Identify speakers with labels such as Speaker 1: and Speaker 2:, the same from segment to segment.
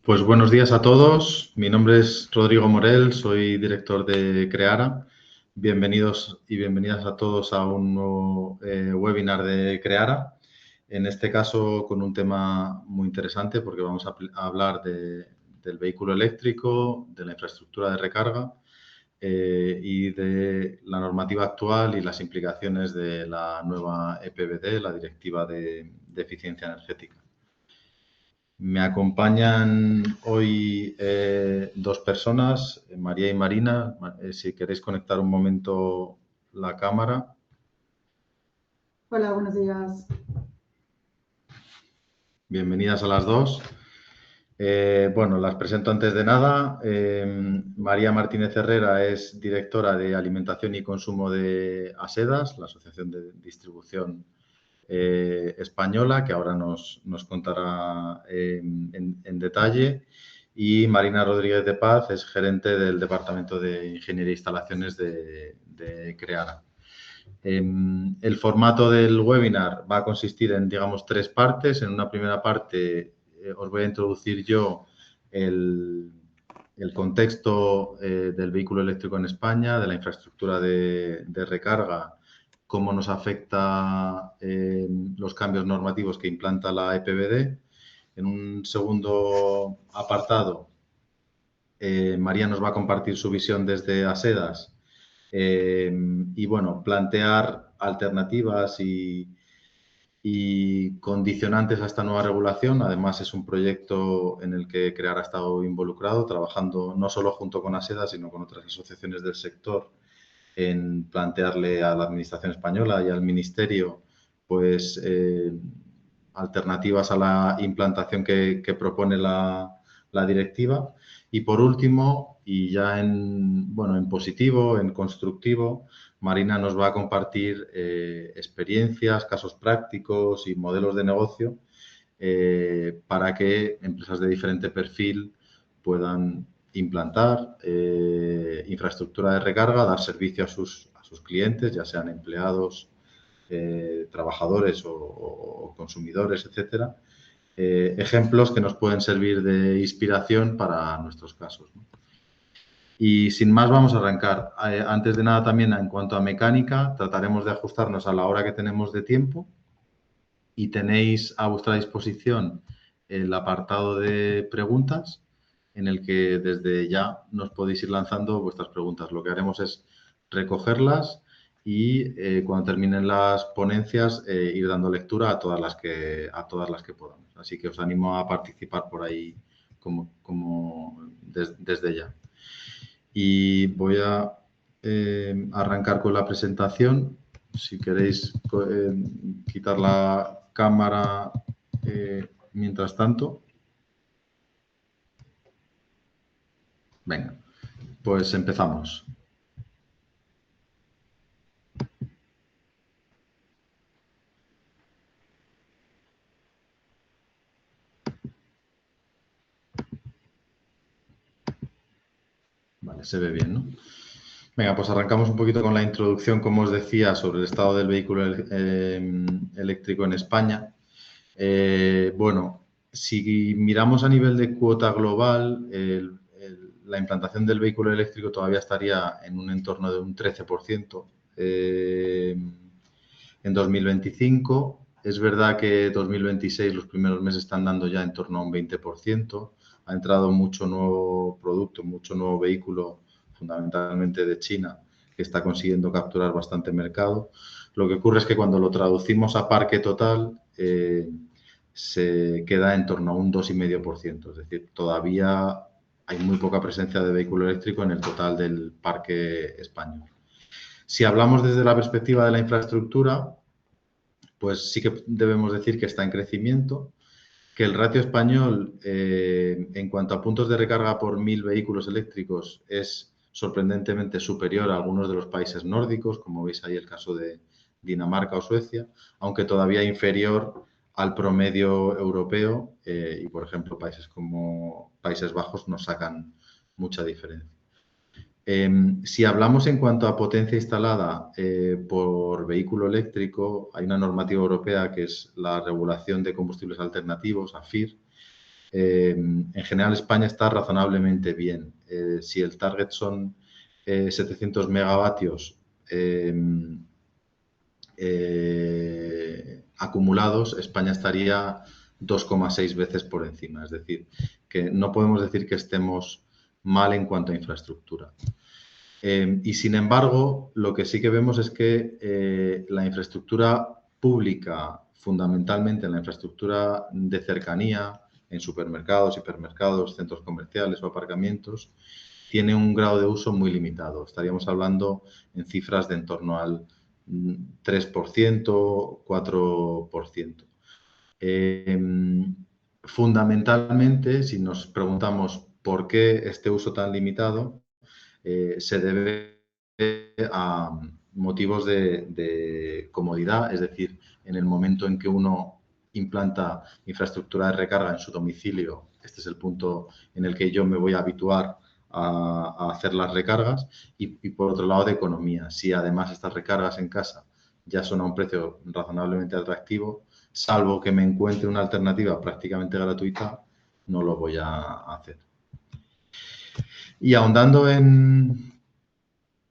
Speaker 1: Pues buenos días a todos. Mi nombre es Rodrigo Morel, soy director de Creara. Bienvenidos y bienvenidas a todos a un nuevo webinar de Creara. En este caso con un tema muy interesante porque vamos a hablar del vehículo eléctrico, de la infraestructura de recarga y de la normativa actual y las implicaciones de la nueva EPBD, la Directiva de Eficiencia Energética. Me acompañan hoy dos personas, María y Marina. Si queréis conectar un momento la cámara.
Speaker 2: Hola, buenos días.
Speaker 1: Bienvenidas a las dos. Bueno, las presento antes de nada. María Martínez Herrera es directora de Alimentación y Consumo de Asedas, la Asociación de Distribución española, que ahora nos contará en detalle. Y Marina Rodríguez de Paz es gerente del Departamento de Ingeniería e Instalaciones de Creara. El formato del webinar va a consistir en, digamos, tres partes. En una primera parte os voy a introducir yo el contexto del vehículo eléctrico en España, de la infraestructura de recarga, cómo nos afecta los cambios normativos que implanta la EPBD. En un segundo apartado, María nos va a compartir su visión desde Asedas y, bueno, plantear alternativas y condicionantes a esta nueva regulación. Además, es un proyecto en el que Creara ha estado involucrado, trabajando no solo junto con Asedas, sino con otras asociaciones del sector en plantearle a la Administración española y al Ministerio pues alternativas a la implantación que propone la directiva. Y por último, y ya en positivo, en constructivo, Marina nos va a compartir experiencias, casos prácticos y modelos de negocio para que empresas de diferente perfil puedan implantar infraestructura de recarga, dar servicio a sus clientes, ya sean empleados, trabajadores o consumidores, etcétera. Ejemplos que nos pueden servir de inspiración para nuestros casos, ¿no? Y sin más vamos a arrancar. Antes de nada también en cuanto a mecánica, trataremos de ajustarnos a la hora que tenemos de tiempo y tenéis a vuestra disposición el apartado de preguntas en el que desde ya nos podéis ir lanzando vuestras preguntas. Lo que haremos es recogerlas y cuando terminen las ponencias ir dando lectura a todas las que podamos. Así que os animo a participar por ahí desde ya. Y voy a arrancar con la presentación. Si queréis quitar la cámara mientras tanto. Venga, pues empezamos. Vale, se ve bien, ¿no? Venga, pues arrancamos un poquito con la introducción, como os decía, sobre el estado del vehículo eléctrico en España. Bueno, si miramos a nivel de cuota global, la implantación del vehículo eléctrico todavía estaría en un entorno de un 13% en 2025. Es verdad que 2026 los primeros meses están dando ya en torno a un 20%. Ha entrado mucho nuevo producto, mucho nuevo vehículo, fundamentalmente de China, que está consiguiendo capturar bastante mercado. Lo que ocurre es que cuando lo traducimos a parque total, se queda en torno a un 2,5%. Es decir, todavía hay muy poca presencia de vehículo eléctrico en el total del parque español. Si hablamos desde la perspectiva de la infraestructura, pues sí que debemos decir que está en crecimiento, que el ratio español en cuanto a puntos de recarga por 1.000 vehículos eléctricos es sorprendentemente superior a algunos de los países nórdicos, como veis ahí el caso de Dinamarca o Suecia, aunque todavía inferior al promedio europeo y, por ejemplo, países como Países Bajos nos sacan mucha diferencia. Si hablamos en cuanto a potencia instalada por vehículo eléctrico, hay una normativa europea que es la regulación de combustibles alternativos, AFIR, En general, España está razonablemente bien. Si el target son 700 megavatios acumulados, España estaría 2,6 veces por encima. Es decir, que no podemos decir que estemos mal en cuanto a infraestructura. Y sin embargo, lo que sí que vemos es que la infraestructura pública, fundamentalmente la infraestructura de cercanía, en supermercados, hipermercados, centros comerciales o aparcamientos, tiene un grado de uso muy limitado. Estaríamos hablando en cifras de en torno al 3%, 4%. Fundamentalmente, si nos preguntamos por qué este uso tan limitado, se debe a motivos de comodidad, es decir, en el momento en que uno implanta infraestructura de recarga en su domicilio, este es el punto en el que yo me voy a habituar a hacer las recargas y por otro lado de economía. Si además estas recargas en casa ya son a un precio razonablemente atractivo, salvo que me encuentre una alternativa prácticamente gratuita, no lo voy a hacer. Y ahondando en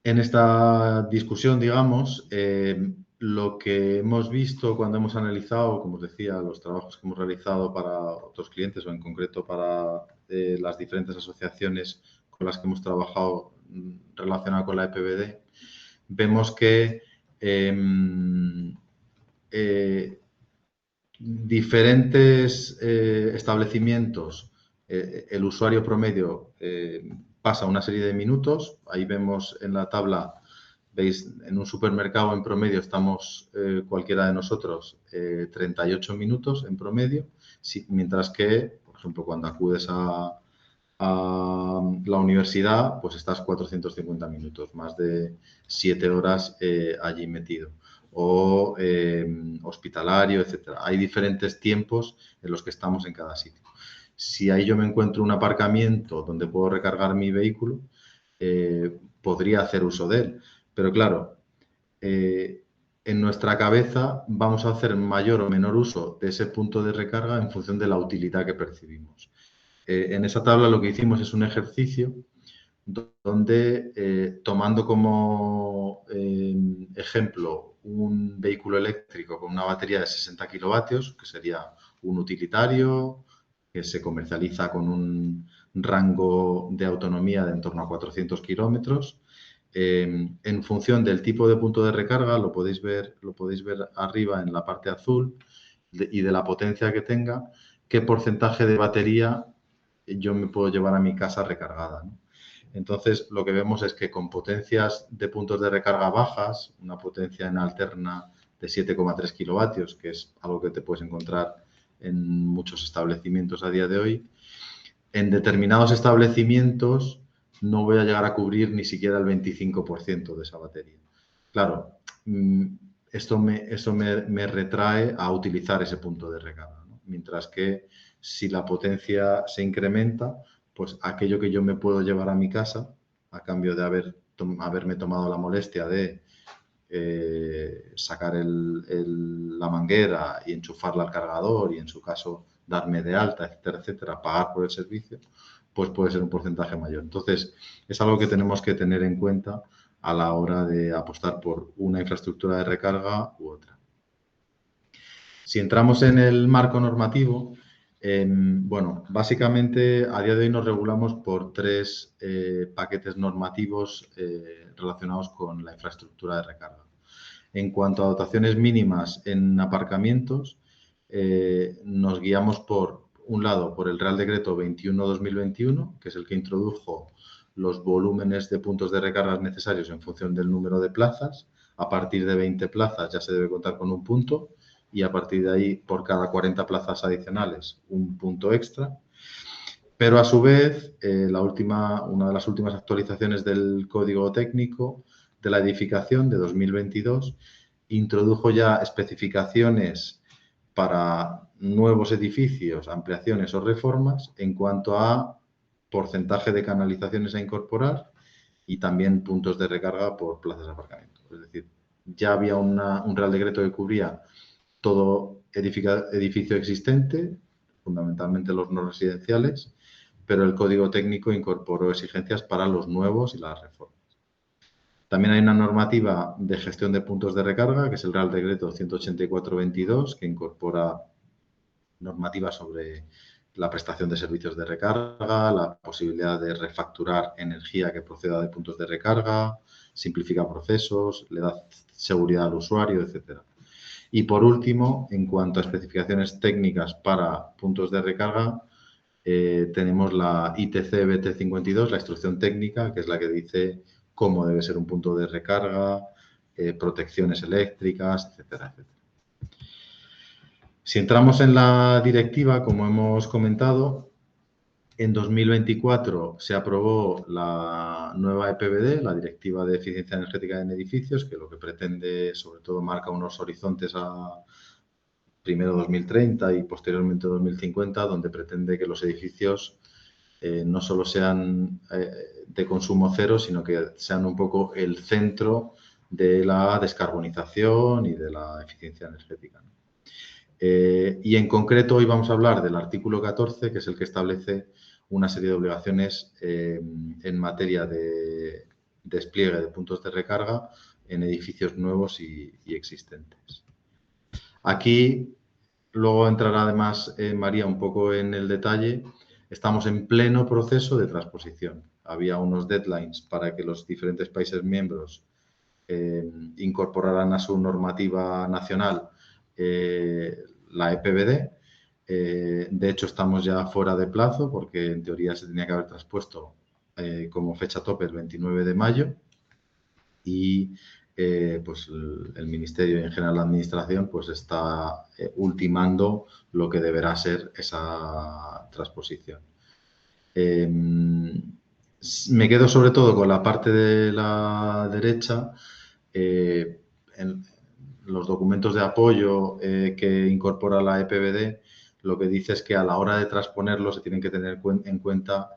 Speaker 1: esta discusión, digamos, lo que hemos visto cuando hemos analizado, como os decía, los trabajos que hemos realizado para otros clientes o en concreto para las diferentes asociaciones con las que hemos trabajado relacionadas con la EPBD, vemos que diferentes establecimientos, el usuario promedio pasa una serie de minutos. Ahí vemos en la tabla, veis, en un supermercado en promedio estamos cualquiera de nosotros 38 minutos en promedio, mientras que, por ejemplo, cuando acudes a la universidad, pues estás 450 minutos, más de 7 horas allí metido. O hospitalario, etcétera. Hay diferentes tiempos en los que estamos en cada sitio. Si ahí yo me encuentro un aparcamiento donde puedo recargar mi vehículo, podría hacer uso de él. Pero claro, en nuestra cabeza vamos a hacer mayor o menor uso de ese punto de recarga en función de la utilidad que percibimos. En esa tabla lo que hicimos es un ejercicio donde, tomando como ejemplo un vehículo eléctrico con una batería de 60 kilovatios, que sería un utilitario, que se comercializa con un rango de autonomía de en torno a 400 kilómetros. En función del tipo de punto de recarga, lo podéis ver arriba en la parte azul y de la potencia que tenga, qué porcentaje de batería yo me puedo llevar a mi casa recargada, ¿no? Entonces, lo que vemos es que con potencias de puntos de recarga bajas, una potencia en alterna de 7,3 kilovatios, que es algo que te puedes encontrar en muchos establecimientos a día de hoy, en determinados establecimientos no voy a llegar a cubrir ni siquiera el 25% de esa batería. Claro, esto me retrae a utilizar ese punto de recarga, ¿no? Mientras que si la potencia se incrementa, pues aquello que yo me puedo llevar a mi casa, a cambio de haberme tomado la molestia de sacar la manguera y enchufarla al cargador y en su caso darme de alta, etcétera, etcétera, pagar por el servicio, pues puede ser un porcentaje mayor. Entonces, es algo que tenemos que tener en cuenta a la hora de apostar por una infraestructura de recarga u otra. Si entramos en el marco normativo, bueno, básicamente a día de hoy nos regulamos por tres paquetes normativos relacionados con la infraestructura de recarga. En cuanto a dotaciones mínimas en aparcamientos, nos guiamos por un lado por el Real Decreto 21/2021, que es el que introdujo los volúmenes de puntos de recarga necesarios en función del número de plazas. A partir de 20 plazas ya se debe contar con un punto y a partir de ahí, por cada 40 plazas adicionales, un punto extra. Pero a su vez, una de las últimas actualizaciones del Código Técnico de la Edificación de 2022 introdujo ya especificaciones para nuevos edificios, ampliaciones o reformas en cuanto a porcentaje de canalizaciones a incorporar y también puntos de recarga por plazas de aparcamiento. Es decir, ya había un Real Decreto que cubría todo edificio existente, fundamentalmente los no residenciales, pero el código técnico incorporó exigencias para los nuevos y las reformas. También hay una normativa de gestión de puntos de recarga, que es el Real Decreto 184/22, que incorpora normativas sobre la prestación de servicios de recarga, la posibilidad de refacturar energía que proceda de puntos de recarga, simplifica procesos, le da seguridad al usuario, etcétera. Y por último, en cuanto a especificaciones técnicas para puntos de recarga, tenemos la ITC BT52, la instrucción técnica, que es la que dice cómo debe ser un punto de recarga, protecciones eléctricas, etcétera, etcétera. Si entramos en la directiva, como hemos comentado, en 2024 se aprobó la nueva EPBD, la Directiva de Eficiencia Energética en Edificios, que lo que pretende, sobre todo, marca unos horizontes a primero 2030 y posteriormente 2050, donde pretende que los edificios no solo sean de consumo cero, sino que sean un poco el centro de la descarbonización y de la eficiencia energética. Y en concreto hoy vamos a hablar del artículo 14, que es el que establece una serie de obligaciones en materia de despliegue de puntos de recarga en edificios nuevos y existentes. Aquí luego entrará además María un poco en el detalle. Estamos en pleno proceso de transposición. Había unos deadlines para que los diferentes países miembros incorporaran a su normativa nacional la EPBD. De hecho, estamos ya fuera de plazo porque en teoría se tenía que haber traspuesto como fecha tope el 29 de mayo y pues el Ministerio y en general la Administración pues está ultimando lo que deberá ser esa transposición. Me quedo sobre todo con la parte de la derecha. En los documentos de apoyo que incorpora la EPBD, lo que dice es que a la hora de transponerlo se tienen que tener en cuenta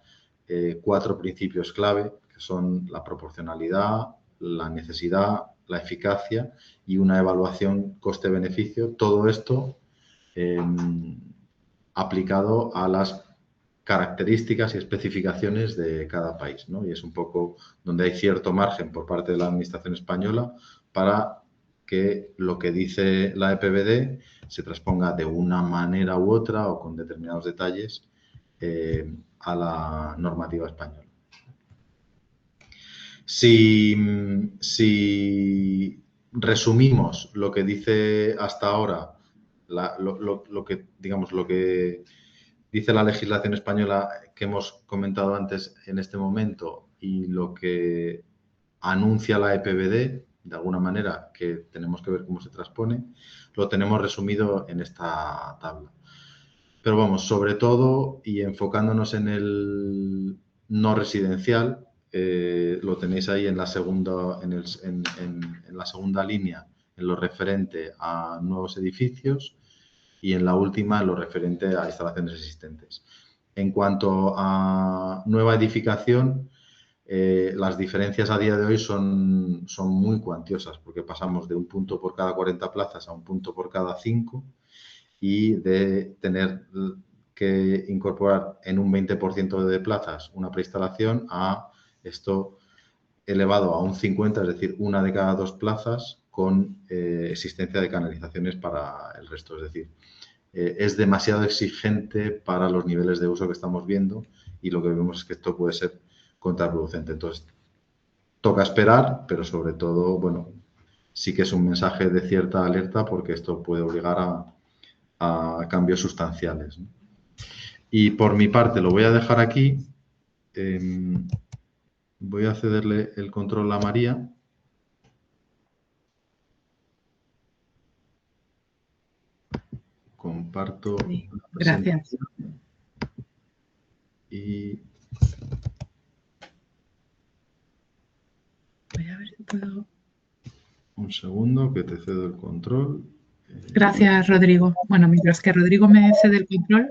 Speaker 1: 4 principios clave, que son la proporcionalidad, la necesidad, la eficacia y una evaluación coste-beneficio. Todo esto aplicado a las características y especificaciones de cada país, ¿no? Y es un poco donde hay cierto margen por parte de la Administración española para que lo que dice la EPBD se transponga de una manera u otra o con determinados detalles a la normativa española. Si resumimos lo que dice hasta ahora, lo que dice la legislación española que hemos comentado antes en este momento y lo que anuncia la EPBD, de alguna manera, que tenemos que ver cómo se transpone, lo tenemos resumido en esta tabla. Pero vamos, sobre todo y enfocándonos en el no residencial, lo tenéis ahí en la segunda, en la segunda línea, en lo referente a nuevos edificios y en la última, en lo referente a instalaciones existentes. En cuanto a nueva edificación, las diferencias a día de hoy son muy cuantiosas porque pasamos de un punto por cada 40 plazas a un punto por cada 5 y de tener que incorporar en un 20% de plazas una preinstalación a esto elevado a un 50, es decir, una de cada 2 plazas con existencia de canalizaciones para el resto. Es decir, es demasiado exigente para los niveles de uso que estamos viendo y lo que vemos es que esto puede ser contraproducente. Entonces, toca esperar, pero sobre todo, bueno, sí que es un mensaje de cierta alerta porque esto puede obligar a cambios sustanciales, ¿no? Y por mi parte lo voy a dejar aquí. Voy a cederle el control a María. Comparto.
Speaker 3: Sí, gracias.
Speaker 1: Y
Speaker 3: voy a ver si puedo.
Speaker 1: Un segundo que te cedo el control.
Speaker 3: Gracias, Rodrigo. Bueno, mientras que Rodrigo me cede el control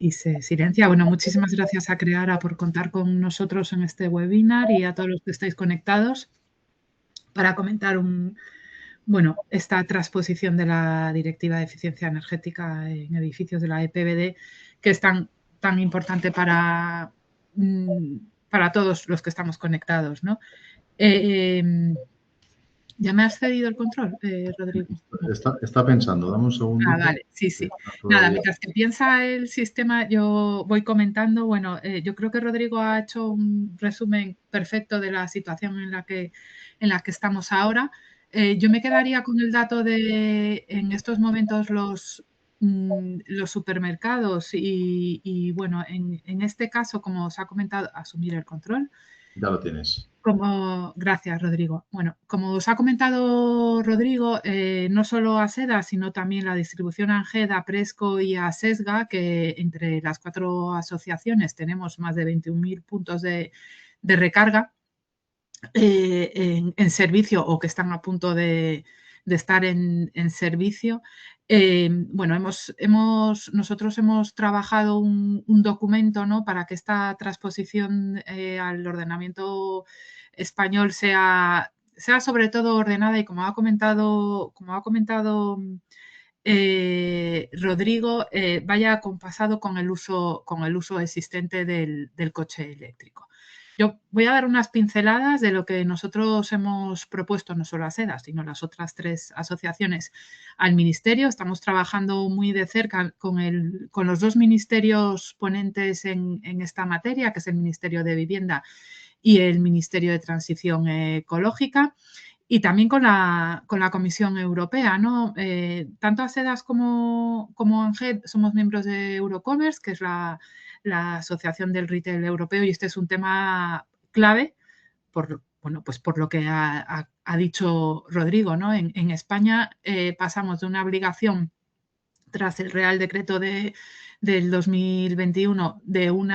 Speaker 3: y se silencia. Bueno, muchísimas gracias a Creara por contar con nosotros en este webinar y a todos los que estáis conectados para comentar un bueno, esta transposición de la Directiva de Eficiencia Energética en edificios de la EPBD, que es tan importante para todos los que estamos conectados, ¿no? ¿Ya me has cedido el control, Rodrigo?
Speaker 1: Está pensando, dame un segundito.
Speaker 3: Vale, sí. Nada,
Speaker 1: Todavía.
Speaker 3: mientras que piensa el sistema, yo voy comentando. Bueno, yo creo que Rodrigo ha hecho un resumen perfecto de la situación en la que estamos ahora. Yo me quedaría con el dato de, en estos momentos, los supermercados y bueno, en este caso, como os ha comentado, asumir el control.
Speaker 1: Ya lo tienes.
Speaker 3: Gracias, Rodrigo. Bueno, como os ha comentado Rodrigo, no solo ASEDA, sino también la distribución Angeda, Presco y ASESGA, que entre las 4 asociaciones tenemos más de 21.000 puntos de recarga en servicio o que están a punto de estar en servicio. Bueno, nosotros hemos trabajado un documento, ¿no?, para que esta transposición al ordenamiento español sea sobre todo ordenada y, como ha comentado Rodrigo, vaya acompasado con el uso existente del coche eléctrico. Yo voy a dar unas pinceladas de lo que nosotros hemos propuesto, no solo a SEDA, sino las otras 3 asociaciones, al Ministerio. Estamos trabajando muy de cerca con los 2 ministerios ponentes en esta materia, que es el Ministerio de Vivienda y el Ministerio de Transición Ecológica, y también con la Comisión Europea, ¿no? Tanto ASEDAS como ANGED somos miembros de Eurocommerce, que es la Asociación del Retail Europeo, y este es un tema clave por lo que ha dicho Rodrigo, ¿no? En España pasamos de una obligación tras el Real Decreto del 2021 de un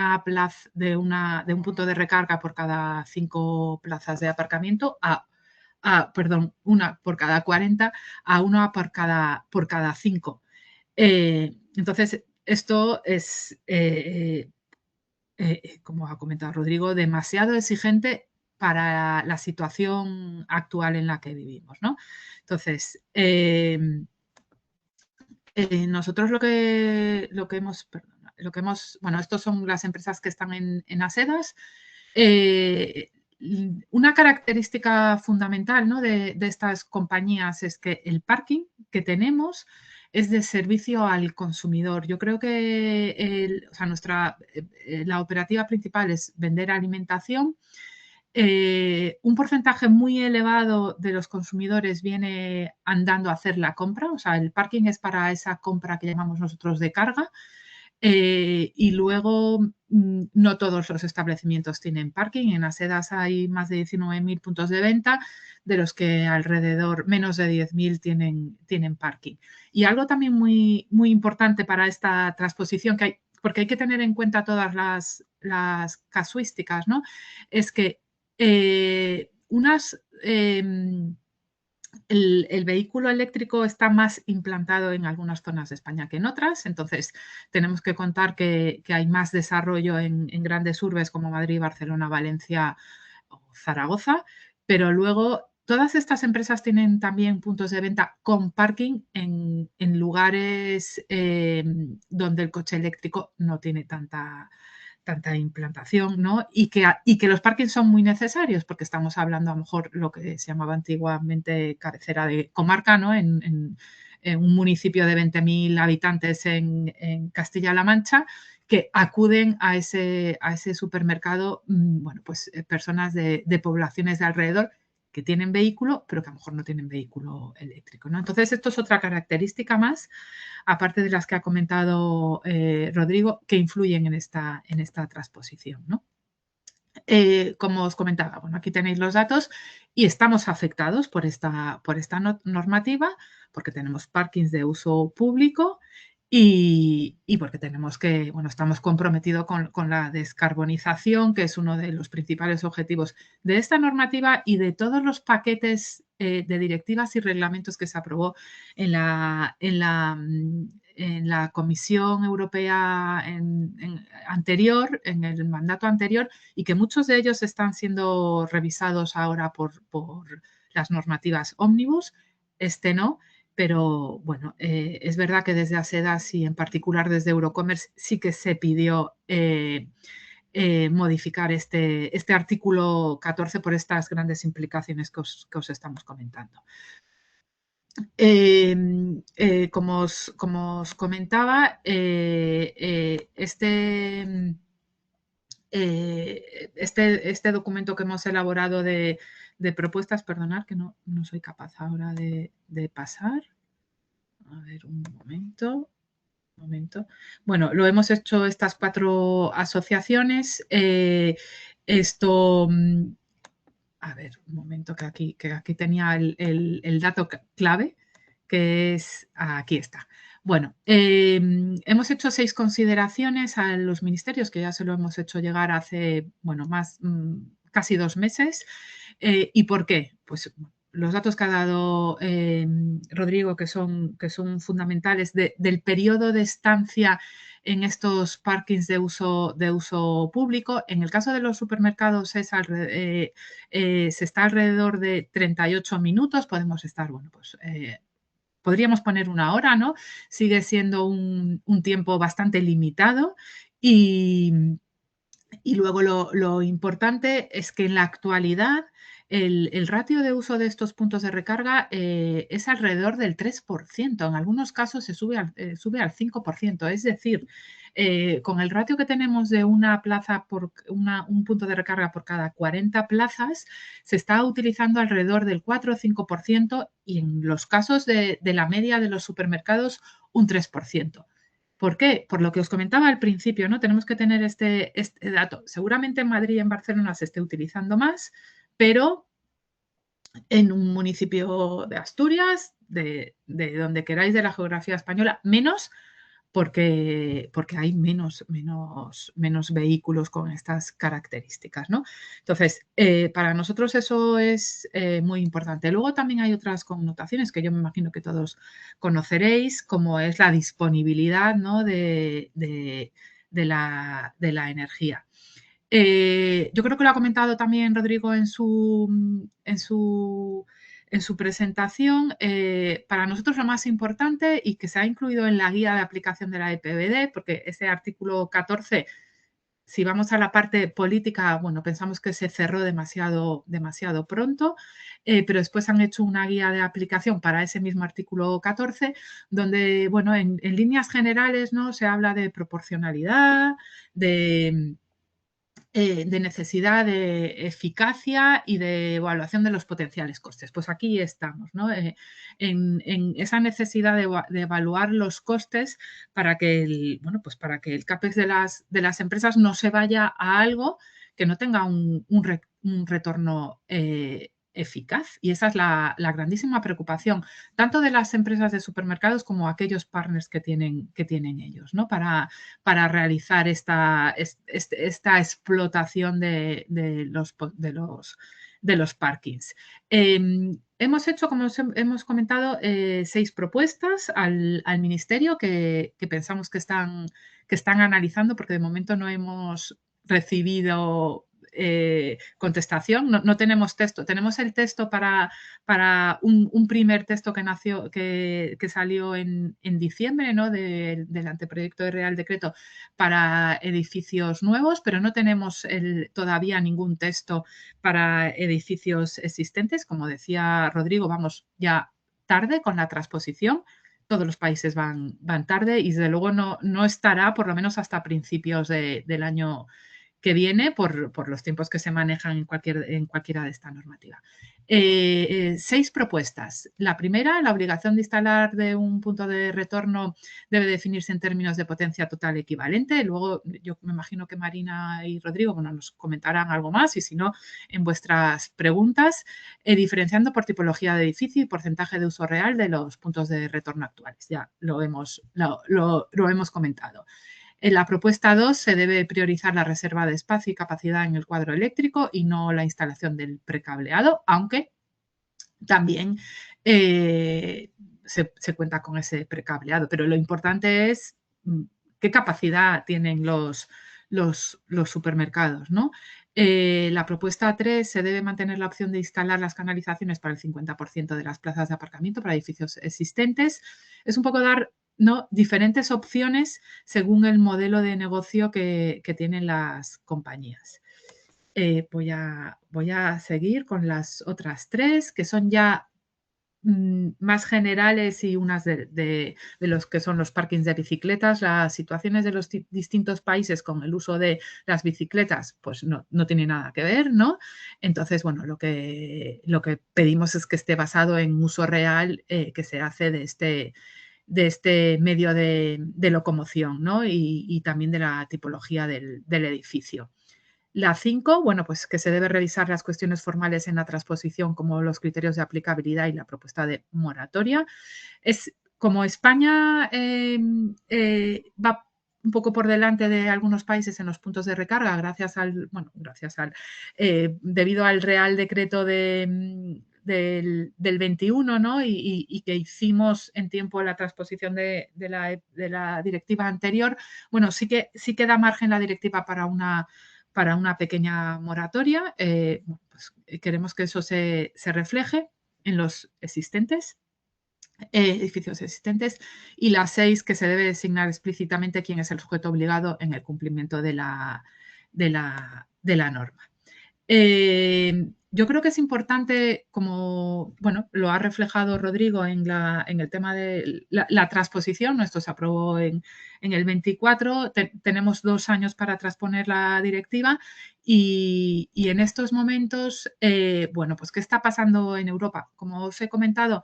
Speaker 3: punto de recarga por cada 5 plazas de aparcamiento una por cada 40 a una por cada 5. Entonces, esto es, como ha comentado Rodrigo, demasiado exigente para la situación actual en la que vivimos, ¿no? Entonces, nosotros lo que hemos, bueno, estos son las empresas que están en ASEDAS. Una característica fundamental, ¿no?, de estas compañías es que el parking que tenemos es de servicio al consumidor. Yo creo que la operativa principal es vender alimentación. Un porcentaje muy elevado de los consumidores viene andando a hacer la compra, o sea, el parking es para esa compra que llamamos nosotros de carga. Y luego, no todos los establecimientos tienen parking. En ASEDAS hay más de 19.000 puntos de venta, de los que alrededor menos de 10.000 tienen parking. Y algo también muy, muy importante para esta transposición, porque hay que tener en cuenta todas las casuísticas, ¿no?, es que el vehículo eléctrico está más implantado en algunas zonas de España que en otras. Entonces, tenemos que contar que hay más desarrollo en grandes urbes como Madrid, Barcelona, Valencia o Zaragoza, pero luego todas estas empresas tienen también puntos de venta con parking en lugares donde el coche eléctrico no tiene tanta implantación, ¿no? Y que los parkings son muy necesarios, porque estamos hablando a lo mejor lo que se llamaba antiguamente cabecera de comarca, ¿no?, en un municipio de 20.000 habitantes en Castilla-La Mancha, que acuden a ese supermercado, bueno, pues personas de poblaciones de alrededor que tienen vehículo, pero que a lo mejor no tienen vehículo eléctrico, ¿no? Entonces, esto es otra característica más, aparte de las que ha comentado Rodrigo, que influyen en esta transposición, ¿no? Como os comentaba, bueno, aquí tenéis los datos y estamos afectados por esta normativa, porque tenemos parkings de uso público y porque estamos comprometidos con la descarbonización, que es uno de los principales objetivos de esta normativa y de todos los paquetes de directivas y reglamentos que se aprobó en la Comisión Europea anterior, en el mandato anterior, y que muchos de ellos están siendo revisados ahora por las normativas ómnibus. este no, pero bueno, es verdad que desde ASEDAS y en particular desde Eurocommerce sí que se pidió modificar este artículo 14 por estas grandes implicaciones que os estamos comentando. Como os comentaba, este documento que hemos elaborado de propuestas, perdonad que no soy capaz ahora de pasar. A ver, un momento. Bueno, lo hemos hecho estas 4 asociaciones. A ver, un momento que aquí tenía el dato clave, que es, aquí está. Bueno, hemos hecho 6 consideraciones a los ministerios, que ya se lo hemos hecho llegar hace, bueno, casi 2 meses. ¿Y por qué? Pues los datos que ha dado Rodrigo, que son fundamentales, del periodo de estancia en estos parkings de uso público. En el caso de los supermercados se está alrededor de 38 minutos. Podemos estar, bueno, pues podríamos poner 1 hora, ¿no? Sigue siendo un tiempo bastante limitado y luego lo importante es que en la actualidad el ratio de uso de estos puntos de recarga es alrededor del 3%. En algunos casos se sube al 5%. Es decir, con el ratio que tenemos de una plaza un punto de recarga por cada 40 plazas, se está utilizando alrededor del 4 o 5% y en los casos de la media de los supermercados un 3%. ¿Por qué? Por lo que os comentaba al principio, ¿no? Tenemos que tener este dato. Seguramente en Madrid y en Barcelona se esté utilizando más, pero en un municipio de Asturias, de donde queráis, de la geografía española, menos, porque hay menos vehículos con estas características, ¿no? Entonces, para nosotros eso es muy importante. Luego también hay otras connotaciones que yo me imagino que todos conoceréis, como es la disponibilidad, ¿no? de la energía. Yo creo que lo ha comentado también Rodrigo en su presentación. Para nosotros lo más importante y que se ha incluido en la guía de aplicación de la EPBD, porque ese artículo 14, si vamos a la parte política, bueno, pensamos que se cerró demasiado pronto, pero después han hecho una guía de aplicación para ese mismo artículo 14, donde, bueno, en líneas generales, ¿no? Se habla de proporcionalidad, de necesidad de eficacia y de evaluación de los potenciales costes. Pues aquí estamos, ¿no? En esa necesidad de evaluar los costes para que el CAPEX de las empresas no se vaya a algo que no tenga un retorno eficaz. Y esa es la grandísima preocupación, tanto de las empresas de supermercados como aquellos partners que tienen ellos, ¿no? Para realizar esta explotación de los parkings. Hemos hecho, como hemos comentado, 6 propuestas al Ministerio que pensamos que están analizando, porque de momento no hemos recibido contestación. No tenemos texto. Tenemos el texto para un primer texto que salió en diciembre, ¿no? del anteproyecto de Real Decreto para edificios nuevos, pero no tenemos todavía ningún texto para edificios existentes. Como decía Rodrigo, vamos ya tarde con la transposición. Todos los países van tarde y desde luego no estará por lo menos hasta principios del año que viene por los tiempos que se manejan en cualquiera de esta normativa. 6 propuestas. La primera, la obligación de instalar de un punto de retorno debe definirse en términos de potencia total equivalente. Luego, yo me imagino que Marina y Rodrigo nos comentarán algo más y si no, en vuestras preguntas, diferenciando por tipología de edificio y porcentaje de uso real de los puntos de retorno actuales. Ya lo hemos comentado. En la propuesta 2 se debe priorizar la reserva de espacio y capacidad en el cuadro eléctrico y no la instalación del precableado, aunque también se cuenta con ese precableado. Pero lo importante es qué capacidad tienen los supermercados, ¿no? La propuesta 3 se debe mantener la opción de instalar las canalizaciones para el 50% de las plazas de aparcamiento para edificios existentes. Es un poco dar, ¿no?, diferentes opciones según el modelo de negocio que tienen las compañías. Voy a seguir con las otras 3, que son ya más generales y unas de los que son los parkings de bicicletas. Las situaciones de los distintos países con el uso de las bicicletas, pues no tiene nada que ver, ¿no? Entonces, bueno, lo que pedimos es que esté basado en uso real que se hace de este medio de locomoción, ¿no? Y también de la tipología del edificio. La 5, bueno, pues que se debe revisar las cuestiones formales en la transposición, como los criterios de aplicabilidad y la propuesta de moratoria. Como España va un poco por delante de algunos países en los puntos de recarga, debido al Real Decreto del 21, ¿no? Y que hicimos en tiempo la transposición de la directiva anterior, bueno, sí que da margen la directiva para una pequeña moratoria. Pues queremos que eso se refleje en los edificios existentes. Y la 6, que se debe designar explícitamente quién es el sujeto obligado en el cumplimiento de la norma. Yo creo que es importante, como bueno, lo ha reflejado Rodrigo en el tema de la transposición. Esto se aprobó en el 24, tenemos 2 años para transponer la directiva y en estos momentos, bueno, pues ¿qué está pasando en Europa? Como os he comentado,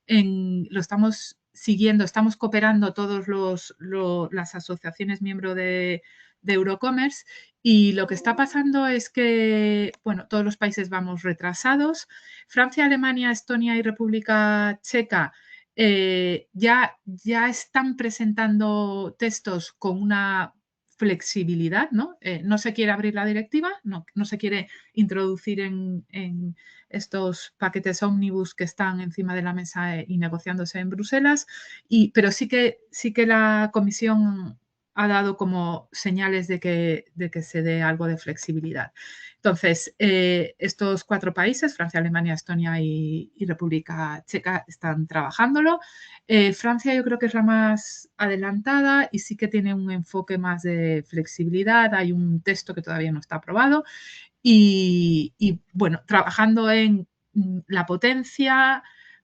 Speaker 3: lo estamos siguiendo, estamos cooperando todas las asociaciones miembros de Eurocommerce. Y lo que está pasando es que, bueno, todos los países vamos retrasados. Francia, Alemania, Estonia y República Checa ya están presentando textos con una flexibilidad, ¿no? No se quiere abrir la directiva, no se quiere introducir en estos paquetes ómnibus que están encima de la mesa y negociándose en Bruselas, pero sí que la Comisión ha dado como señales de que se dé algo de flexibilidad. Entonces, estos 4 países, Francia, Alemania, Estonia y República Checa, están trabajándolo. Francia yo creo que es la más adelantada y sí que tiene un enfoque más de flexibilidad. Hay un texto que todavía no está aprobado y bueno, trabajando en la potencia,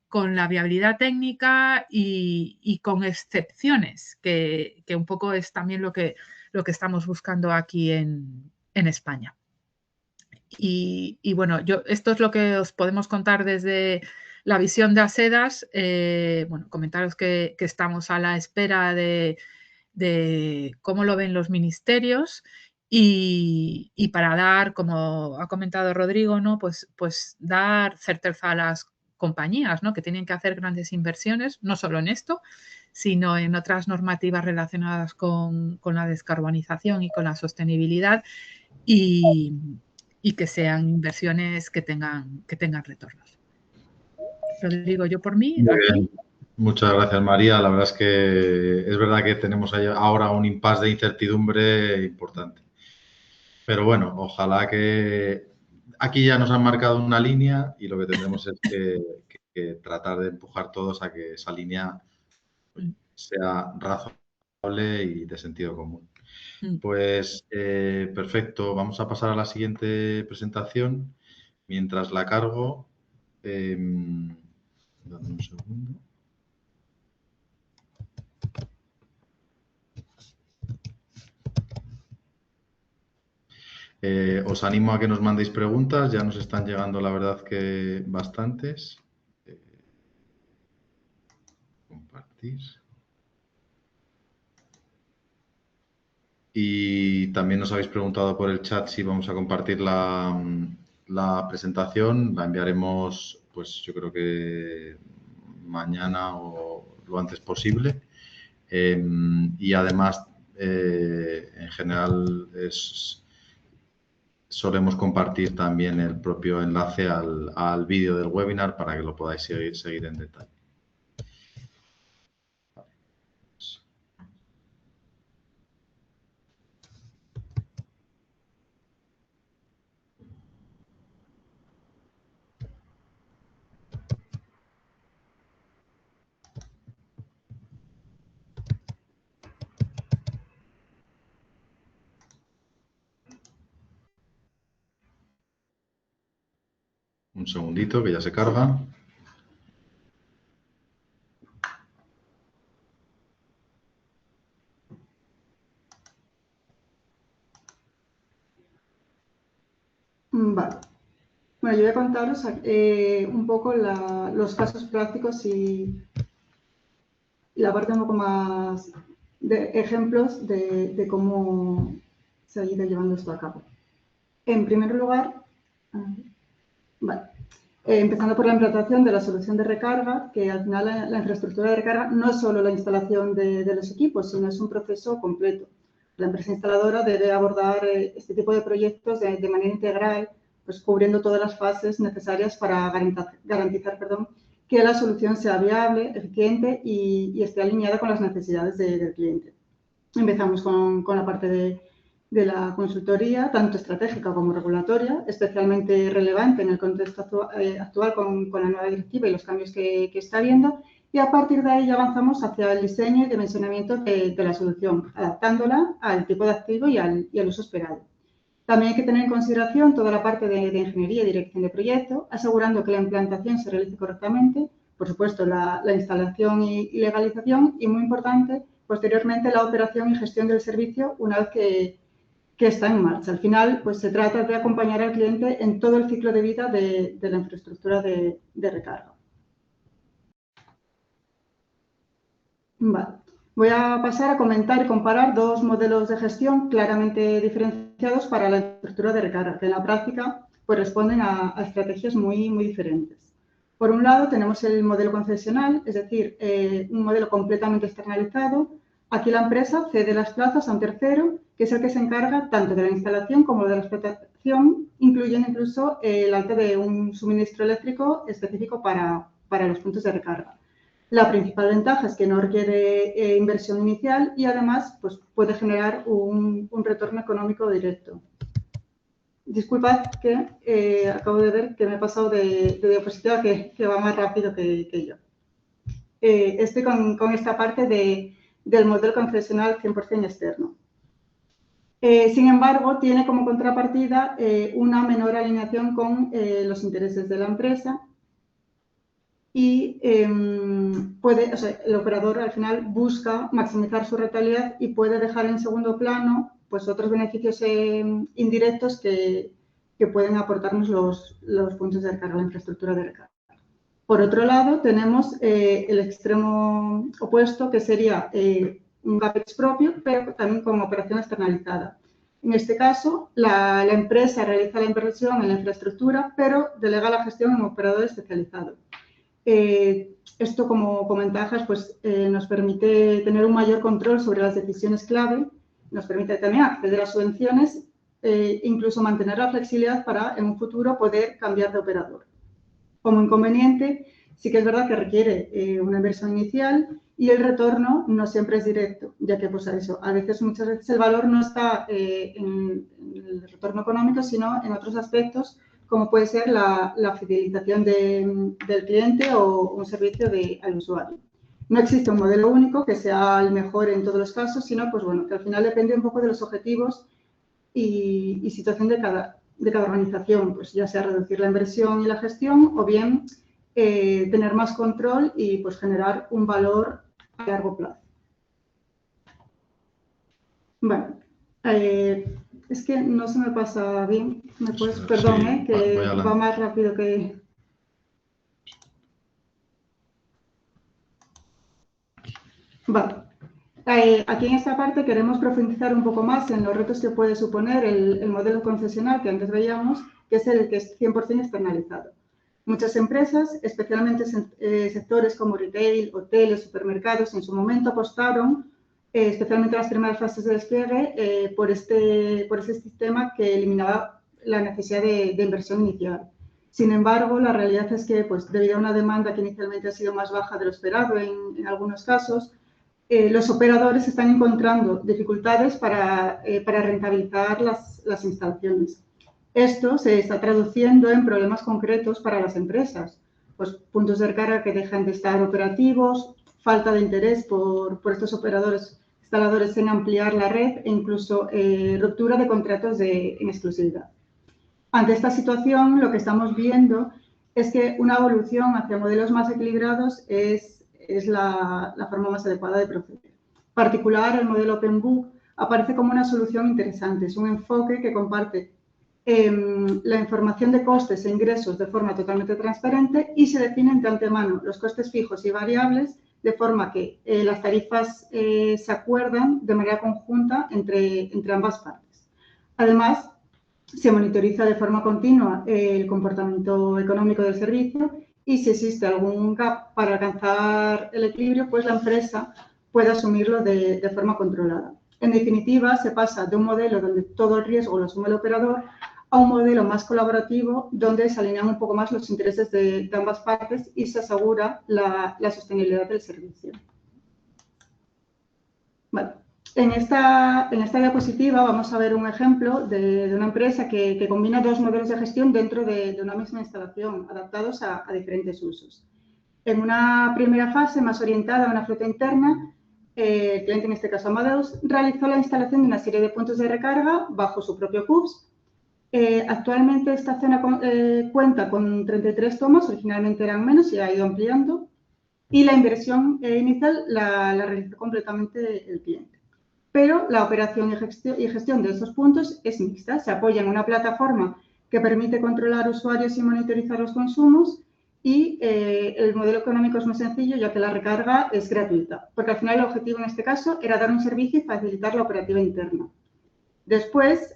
Speaker 3: con la viabilidad técnica y con excepciones, que un poco es también lo que estamos buscando aquí en España. Y bueno, esto es lo que os podemos contar desde la visión de ASEDAS. Bueno, comentaros que estamos a la espera de cómo lo ven los ministerios y para dar, como ha comentado Rodrigo, ¿no? Pues dar certeza a las compañías, ¿no?, que tienen que hacer grandes inversiones, no solo en esto, sino en otras normativas relacionadas con la descarbonización y con la sostenibilidad y que sean inversiones que tengan retornos. Rodrigo, yo por mí,
Speaker 1: Muy
Speaker 3: aquí.
Speaker 1: bien. Muchas gracias, María. La verdad es que es verdad que tenemos ahora un impasse de incertidumbre importante. Pero bueno, ojalá que aquí ya nos han marcado una línea y lo que tendremos es que tratar de empujar todos a que esa línea sea razonable y de sentido común. Pues perfecto, vamos a pasar a la siguiente presentación. Mientras la cargo, dame un segundo. Os animo a que nos mandéis preguntas, ya nos están llegando la verdad que bastantes. Compartir. Y también nos habéis preguntado por el chat si vamos a compartir la presentación. La enviaremos, pues yo creo que mañana o lo antes posible. Y además, en general, solemos compartir también el propio enlace al vídeo del webinar para que lo podáis seguir en detalle. Un segundito que ya se carga.
Speaker 2: Vale. Bueno, yo voy a contaros un poco los casos prácticos y la parte un poco más de ejemplos de cómo se ha ido llevando esto a cabo. En primer lugar, vale. Empezando por la implantación de la solución de recarga, que al final la infraestructura de recarga no es solo la instalación de los equipos, sino es un proceso completo. La empresa instaladora debe abordar este tipo de proyectos de manera integral, pues cubriendo todas las fases necesarias para garantizar que la solución sea viable, eficiente y esté alineada con las necesidades del cliente. Empezamos con la parte de la consultoría, tanto estratégica como regulatoria, especialmente relevante en el contexto actual con la nueva directiva y los cambios que está habiendo, y a partir de ahí avanzamos hacia el diseño y dimensionamiento de la solución, adaptándola al tipo de activo y al uso esperado. También hay que tener en consideración toda la parte de ingeniería y dirección de proyecto, asegurando que la implantación se realice correctamente, por supuesto la instalación y legalización, y muy importante, posteriormente la operación y gestión del servicio una vez que está en marcha. Al final, pues se trata de acompañar al cliente en todo el ciclo de vida de la infraestructura de recarga. Vale. Voy a pasar a comentar y comparar dos modelos de gestión claramente diferenciados para la infraestructura de recarga, que en la práctica pues, responden a estrategias muy diferentes. Por un lado, tenemos el modelo concesional, es decir, un modelo completamente externalizado. Aquí la empresa cede las plazas a un tercero, que es el que se encarga tanto de la instalación como de la explotación, incluyendo incluso el alta de un suministro eléctrico específico para los puntos de recarga. La principal ventaja es que no requiere inversión inicial y además pues, puede generar un retorno económico directo. Disculpad que acabo de ver que me he pasado de diapositiva que va más rápido que yo. Estoy con esta parte del modelo concesional 100% externo. Sin embargo, tiene como contrapartida una menor alineación con los intereses de la empresa y el operador al final busca maximizar su rentabilidad y puede dejar en segundo plano pues, otros beneficios indirectos que pueden aportarnos los puntos de recarga, la infraestructura de recarga. Por otro lado, tenemos el extremo opuesto, que sería un CAPEX propio, pero también con operación externalizada. En este caso, la empresa realiza la inversión en la infraestructura, pero delega la gestión en un operador especializado. Esto como ventajas pues, nos permite tener un mayor control sobre las decisiones clave, nos permite también acceder a subvenciones, incluso mantener la flexibilidad para en un futuro poder cambiar de operador. Como inconveniente, sí que es verdad que requiere una inversión inicial y el retorno no siempre es directo, ya que pues, muchas veces el valor no está en el retorno económico, sino en otros aspectos, como puede ser la fidelización del cliente o un servicio al usuario. No existe un modelo único que sea el mejor en todos los casos, sino pues, bueno, que al final depende un poco de los objetivos y situación de cada organización, pues ya sea reducir la inversión y la gestión o bien tener más control y pues, generar un valor a largo plazo. Bueno, es que no se me pasa bien. ¿Me puedes? Perdón, que va más rápido que... Vale. Aquí en esta parte queremos profundizar un poco más en los retos que puede suponer el modelo concesional que antes veíamos, que es el que es 100% externalizado. Muchas empresas, especialmente sectores como retail, hoteles, supermercados, en su momento apostaron, especialmente en las primeras fases de despliegue, por este sistema que eliminaba la necesidad de inversión inicial. Sin embargo, la realidad es que, pues, debido a una demanda que inicialmente ha sido más baja de lo esperado en algunos casos, los operadores están encontrando dificultades para rentabilizar las instalaciones. Esto se está traduciendo en problemas concretos para las empresas, pues puntos de recarga que dejan de estar operativos, falta de interés por estos operadores instaladores en ampliar la red e incluso ruptura de contratos en exclusividad. Ante esta situación, lo que estamos viendo es que una evolución hacia modelos más equilibrados es la forma más adecuada de proceder. En particular, el modelo OpenBook aparece como una solución interesante. Es un enfoque que comparte la información de costes e ingresos de forma totalmente transparente y se definen de antemano los costes fijos y variables de forma que las tarifas se acuerdan de manera conjunta entre ambas partes. Además, se monitoriza de forma continua el comportamiento económico del servicio y si existe algún gap para alcanzar el equilibrio, pues la empresa puede asumirlo de forma controlada. En definitiva, se pasa de un modelo donde todo el riesgo lo asume el operador a un modelo más colaborativo donde se alinean un poco más los intereses de ambas partes y se asegura la sostenibilidad del servicio. Vale. En esta diapositiva vamos a ver un ejemplo de una empresa que combina dos modelos de gestión dentro de una misma instalación, adaptados a diferentes usos. En una primera fase, más orientada a una flota interna, el cliente, en este caso Amadeus, realizó la instalación de una serie de puntos de recarga bajo su propio CUPS. Actualmente esta zona cuenta con 33 tomas, originalmente eran menos y ha ido ampliando, y la inversión inicial la realizó completamente el cliente. Pero la operación y gestión de esos puntos es mixta. Se apoya en una plataforma que permite controlar usuarios y monitorizar los consumos y el modelo económico es muy sencillo ya que la recarga es gratuita, porque al final el objetivo en este caso era dar un servicio y facilitar la operativa interna. Después,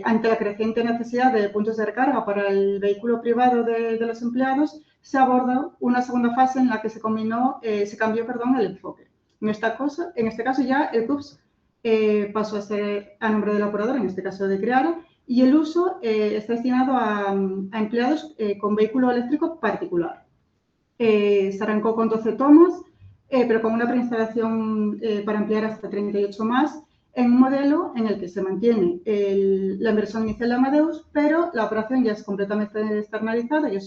Speaker 2: ante la creciente necesidad de puntos de recarga para el vehículo privado de los empleados, se abordó una segunda fase en la que se cambió el enfoque. En este caso ya el CUPS pasó a ser a nombre del operador, en este caso de Creara, y el uso está destinado a empleados con vehículo eléctrico particular. Se arrancó con 12 tomas, pero con una preinstalación para ampliar hasta 38 más, en un modelo en el que se mantiene la inversión inicial de Amadeus, pero la operación ya es completamente externalizada y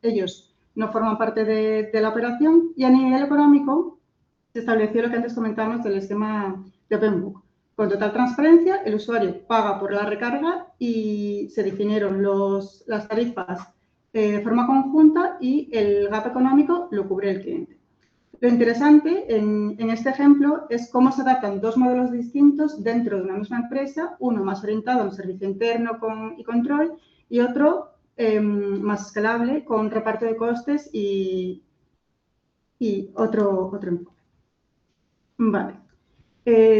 Speaker 2: ellos no forman parte de la operación, y a nivel económico se estableció lo que antes comentábamos del esquema de OpenBook. Con total transparencia, el usuario paga por la recarga y se definieron las tarifas de forma conjunta y el gap económico lo cubre el cliente. Lo interesante en este ejemplo es cómo se adaptan dos modelos distintos dentro de una misma empresa, uno más orientado a un servicio interno y control y otro más escalable con reparto de costes y otro enfoque. Vale.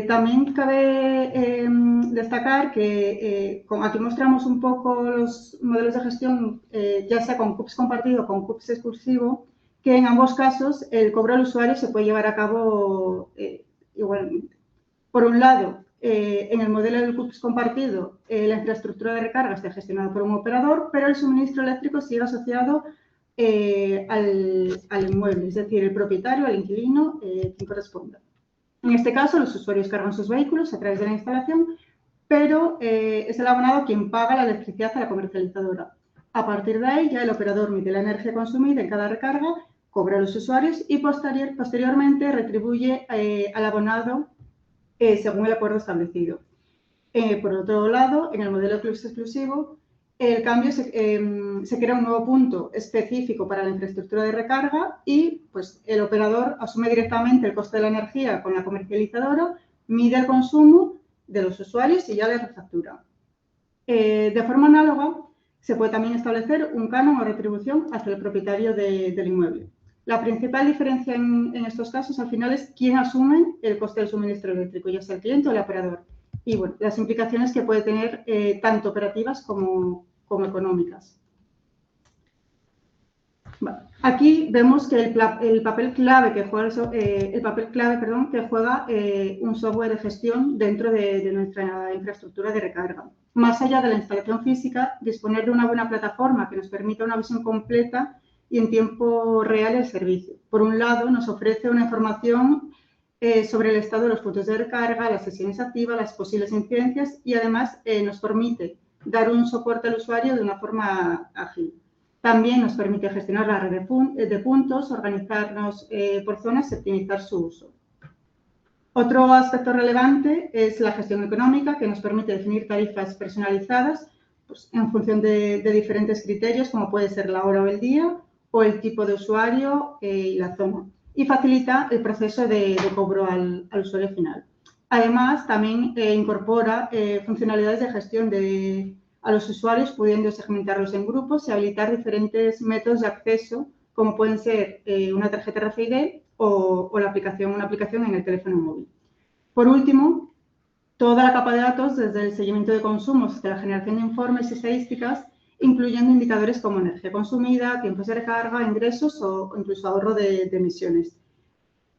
Speaker 2: También cabe destacar que aquí mostramos un poco los modelos de gestión, ya sea con CUPS compartido o con CUPS exclusivo, que en ambos casos el cobro al usuario se puede llevar a cabo igualmente. Por un lado, en el modelo del CUPS compartido, la infraestructura de recarga está gestionada por un operador, pero el suministro eléctrico sigue asociado al inmueble, es decir, el propietario, al inquilino, quien corresponda. En este caso, los usuarios cargan sus vehículos a través de la instalación, pero es el abonado quien paga la electricidad a la comercializadora. A partir de ahí, ya el operador mide la energía consumida en cada recarga, cobra a los usuarios y posteriormente retribuye al abonado según el acuerdo establecido. Por otro lado, en el modelo CUPS exclusivo, el cambio se crea un nuevo punto específico para la infraestructura de recarga y pues, el operador asume directamente el coste de la energía con la comercializadora, mide el consumo de los usuarios y ya les refactura. De forma análoga, se puede también establecer un canon o retribución hacia el propietario del inmueble. La principal diferencia en estos casos al final es quién asume el coste del suministro eléctrico, ya sea el cliente o el operador. Y bueno, las implicaciones que puede tener tanto operativas como económicas. Vale. Aquí vemos que el papel clave que juega, un software de gestión dentro de nuestra infraestructura de recarga. Más allá de la instalación física, disponer de una buena plataforma que nos permita una visión completa y en tiempo real del servicio. Por un lado, nos ofrece una información sobre el estado de los puntos de recarga, las sesiones activas, las posibles incidencias y además nos permite dar un soporte al usuario de una forma ágil. También nos permite gestionar la red de puntos, organizarnos por zonas y optimizar su uso. Otro aspecto relevante es la gestión económica, que nos permite definir tarifas personalizadas pues, en función de diferentes criterios, como puede ser la hora o el día, o el tipo de usuario y la zona. Y facilita el proceso de cobro al usuario final. Además, también incorpora funcionalidades de gestión a los usuarios, pudiendo segmentarlos en grupos y habilitar diferentes métodos de acceso, como pueden ser una tarjeta RFID o una aplicación en el teléfono móvil. Por último, toda la capa de datos, desde el seguimiento de consumos hasta la generación de informes y estadísticas, incluyendo indicadores como energía consumida, tiempos de recarga, ingresos o incluso ahorro de emisiones.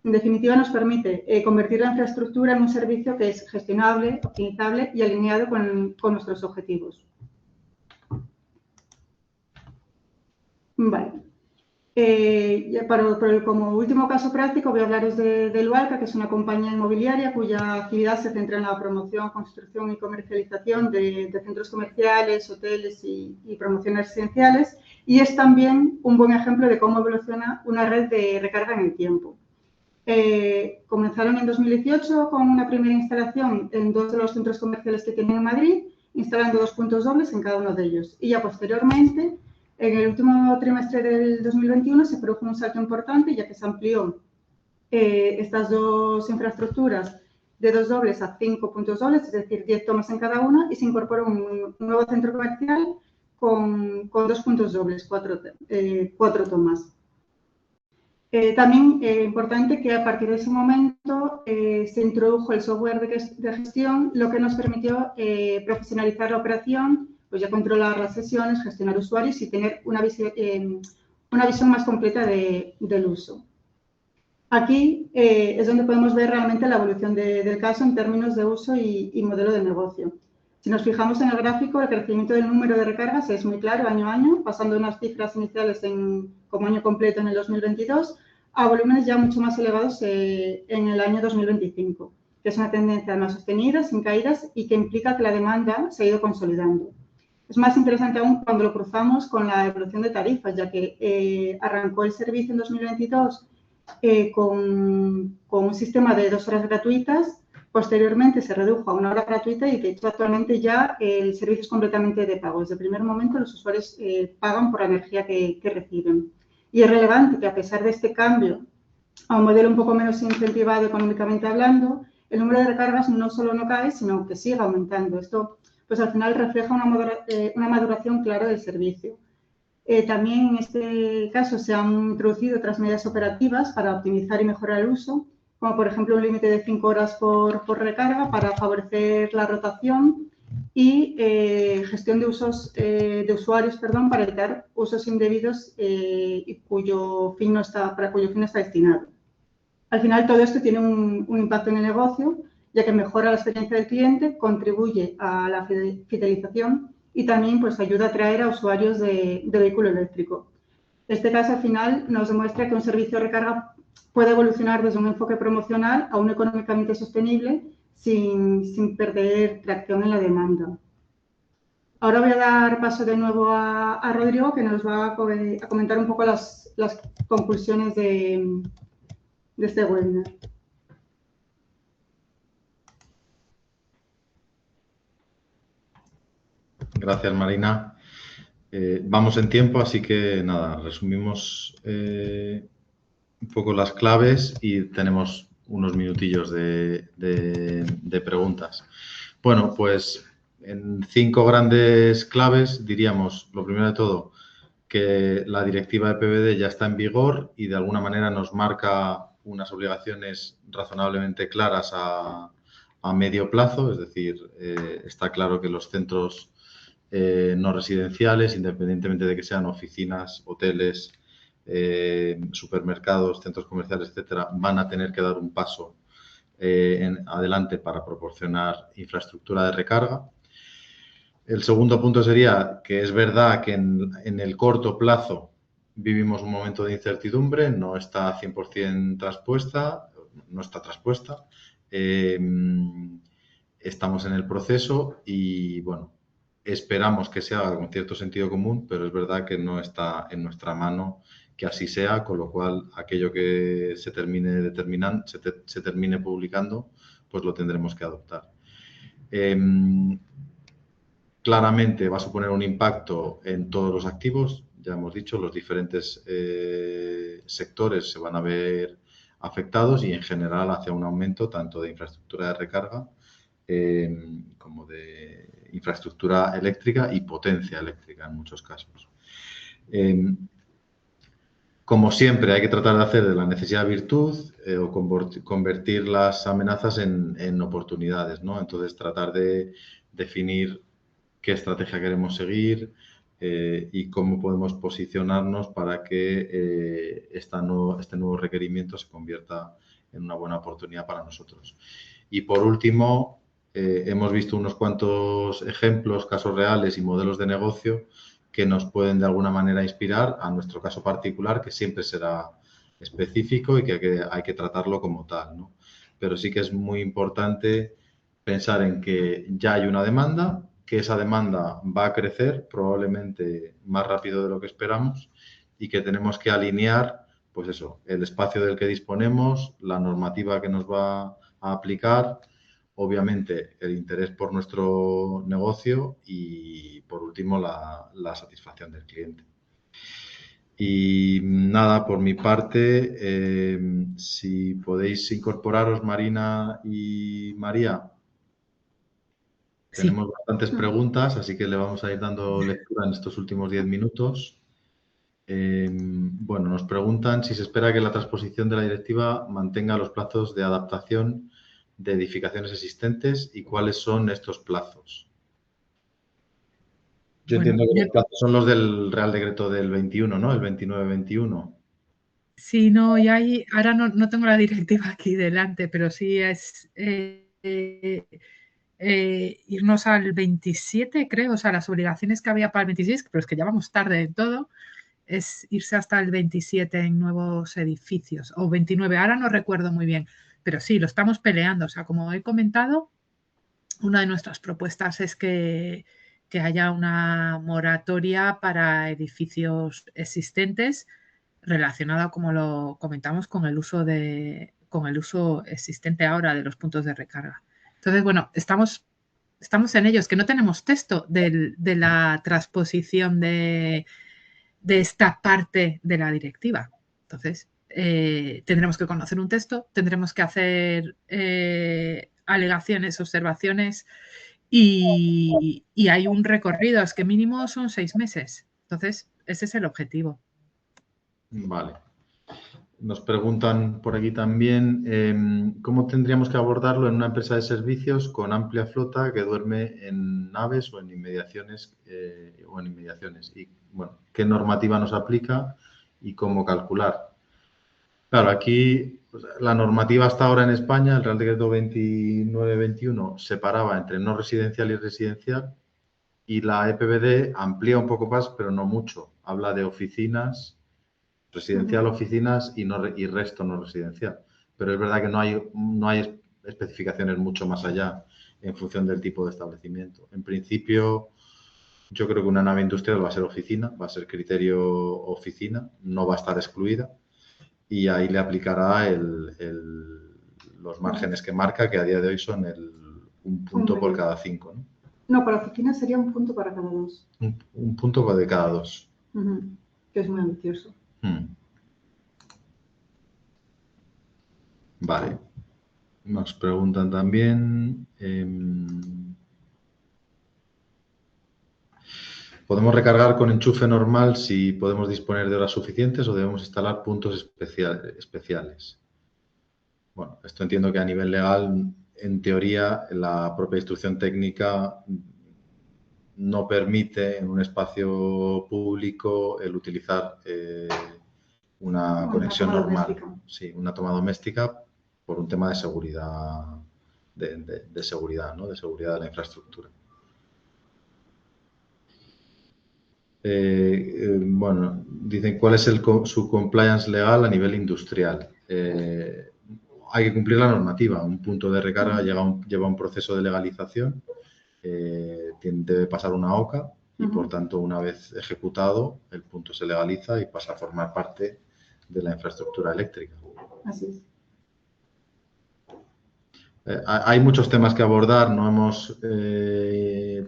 Speaker 2: En definitiva, nos permite convertir la infraestructura en un servicio que es gestionable, optimizable y alineado con nuestros objetivos. Vale. Como último caso práctico, voy a hablaros de Lualca, que es una compañía inmobiliaria cuya actividad se centra en la promoción, construcción y comercialización de centros comerciales, hoteles y promociones residenciales, y es también un buen ejemplo de cómo evoluciona una red de recarga en el tiempo. Comenzaron en 2018 con una primera instalación en 2 de los centros comerciales que tienen en Madrid, instalando 2 puntos dobles en cada uno de ellos. Y ya posteriormente, en el último trimestre del 2021, se produjo un salto importante, ya que se amplió estas 2 infraestructuras de 2 dobles a 5 puntos dobles, es decir, 10 tomas en cada una, y se incorporó un nuevo centro comercial con 2 puntos dobles, 4 tomas. También es importante que a partir de ese momento se introdujo el software de gestión, lo que nos permitió profesionalizar la operación, pues ya controlar las sesiones, gestionar usuarios y tener una visión más completa del uso. Aquí es donde podemos ver realmente la evolución del caso en términos de uso y modelo de negocio. Si nos fijamos en el gráfico, el crecimiento del número de recargas es muy claro año a año, pasando de unas cifras iniciales como año completo en el 2022 a volúmenes ya mucho más elevados en el año 2025, que es una tendencia más sostenida, sin caídas y que implica que la demanda se ha ido consolidando. Es más interesante aún cuando lo cruzamos con la evolución de tarifas, ya que arrancó el servicio en 2022 con un sistema de 2 horas gratuitas. Posteriormente se redujo a 1 hora gratuita y de hecho actualmente ya el servicio es completamente de pago. Desde el primer momento los usuarios pagan por la energía que reciben. Y es relevante que a pesar de este cambio a un modelo un poco menos incentivado económicamente hablando, el número de recargas no solo no cae, sino que sigue aumentando. Esto pues al final refleja una maduración clara del servicio. También en este caso se han introducido otras medidas operativas para optimizar y mejorar el uso, como por ejemplo un límite de 5 horas por recarga para favorecer la rotación y gestión de usuarios para evitar usos indebidos y para cuyo fin no está destinado. Al final todo esto tiene un impacto en el negocio, ya que mejora la experiencia del cliente, contribuye a la fidelización y también pues, ayuda a atraer a usuarios de vehículo eléctrico. Este caso al final nos demuestra que un servicio de recarga puede evolucionar desde un enfoque promocional a uno económicamente sostenible sin perder tracción en la demanda. Ahora voy a dar paso de nuevo a Rodrigo, que nos va a comentar un poco las conclusiones de este webinar.
Speaker 1: Gracias, Marina. Vamos en tiempo, así que nada, resumimos un poco las claves y tenemos unos minutillos de preguntas. Bueno, pues en 5 grandes claves diríamos, lo primero de todo, que la directiva de PVD ya está en vigor y de alguna manera nos marca unas obligaciones razonablemente claras a medio plazo, es decir, está claro que los centros no residenciales, independientemente de que sean oficinas, hoteles, supermercados, centros comerciales, etcétera, van a tener que dar un paso adelante para proporcionar infraestructura de recarga. El segundo punto sería que es verdad que en el corto plazo vivimos un momento de incertidumbre, no está 100% traspuesta, no está traspuesta. Estamos en el proceso y, bueno, esperamos que se haga con cierto sentido común, pero es verdad que no está en nuestra mano que así sea, con lo cual aquello que se termine se termine publicando, pues lo tendremos que adoptar. claramente va a suponer un impacto en todos los activos. Ya hemos dicho, los diferentes sectores se van a ver afectados y en general hacia un aumento tanto de infraestructura de recarga como de infraestructura eléctrica y potencia eléctrica en muchos casos. Como siempre, hay que tratar de hacer de la necesidad virtud o convertir las amenazas en oportunidades, ¿no? Entonces, tratar de definir qué estrategia queremos seguir y cómo podemos posicionarnos para que este nuevo requerimiento se convierta en una buena oportunidad para nosotros. Y por último, hemos visto unos cuantos ejemplos, casos reales y modelos de negocio que nos pueden de alguna manera inspirar a nuestro caso particular, que siempre será específico y que hay que tratarlo como tal, ¿no? Pero sí que es muy importante pensar en que ya hay una demanda, que esa demanda va a crecer probablemente más rápido de lo que esperamos y que tenemos que alinear, pues eso, el espacio del que disponemos, la normativa que nos va a aplicar, obviamente el interés por nuestro negocio y, por último, la satisfacción del cliente. Y nada, por mi parte, si podéis incorporaros, Marina y María.
Speaker 3: Sí.
Speaker 1: Tenemos bastantes preguntas, así que le vamos a ir dando lectura en estos últimos 10 minutos. Bueno, nos preguntan si se espera que la transposición de la directiva mantenga los plazos de adaptación de edificaciones existentes y cuáles son estos plazos. Yo entiendo que los plazos son los del Real Decreto del 21, ¿no? El 29-21.
Speaker 3: Sí, no, y hay, ahora no tengo la directiva aquí delante, pero sí es irnos al 27, creo, o sea, las obligaciones que había para el 26, pero es que ya vamos tarde en todo, es irse hasta el 27 en nuevos edificios, o 29, ahora no recuerdo muy bien, pero sí, lo estamos peleando, o sea, como he comentado, una de nuestras propuestas es que haya una moratoria para edificios existentes relacionada, como lo comentamos, con el uso existente ahora de los puntos de recarga. Entonces, bueno, estamos en ellos, que no tenemos texto de la transposición de esta parte de la directiva. Entonces, tendremos que conocer un texto, tendremos que hacer alegaciones, observaciones y hay un recorrido, es que mínimo son 6 meses. Entonces, ese es el objetivo.
Speaker 1: Vale. Nos preguntan por aquí también cómo tendríamos que abordarlo en una empresa de servicios con amplia flota que duerme en naves o en inmediaciones. Y, bueno, qué normativa nos aplica y cómo calcular. Claro, aquí pues, la normativa hasta ahora en España, el Real Decreto 29-21, separaba entre no residencial y residencial y la EPBD amplía un poco más, pero no mucho. Habla de oficinas, residencial, oficinas y resto no residencial. Pero es verdad que no hay especificaciones mucho más allá en función del tipo de establecimiento. En principio, yo creo que una nave industrial va a ser oficina, va a ser criterio oficina, no va a estar excluida y ahí le aplicará los márgenes que marca, que a día de hoy son un punto por cada 5, ¿no?
Speaker 2: No, para oficina sería un punto para cada 2.
Speaker 1: Un punto de cada 2.
Speaker 2: Que es muy ambicioso.
Speaker 1: Vale. Nos preguntan también... ¿podemos recargar con enchufe normal si podemos disponer de horas suficientes o debemos instalar puntos especiales? Bueno, esto entiendo que a nivel legal, en teoría, la propia instrucción técnica no permite en un espacio público el utilizar una conexión normal. Sí, una toma doméstica por un tema de seguridad, de seguridad, ¿no? De seguridad de la infraestructura. Bueno, dicen cuál es su compliance legal a nivel industrial. Hay que cumplir la normativa. Un punto de recarga lleva un proceso de legalización, debe pasar una OCA y, por tanto, una vez ejecutado, el punto se legaliza y pasa a formar parte de la infraestructura eléctrica.
Speaker 2: Así es.
Speaker 1: Hay muchos temas que abordar, no hemos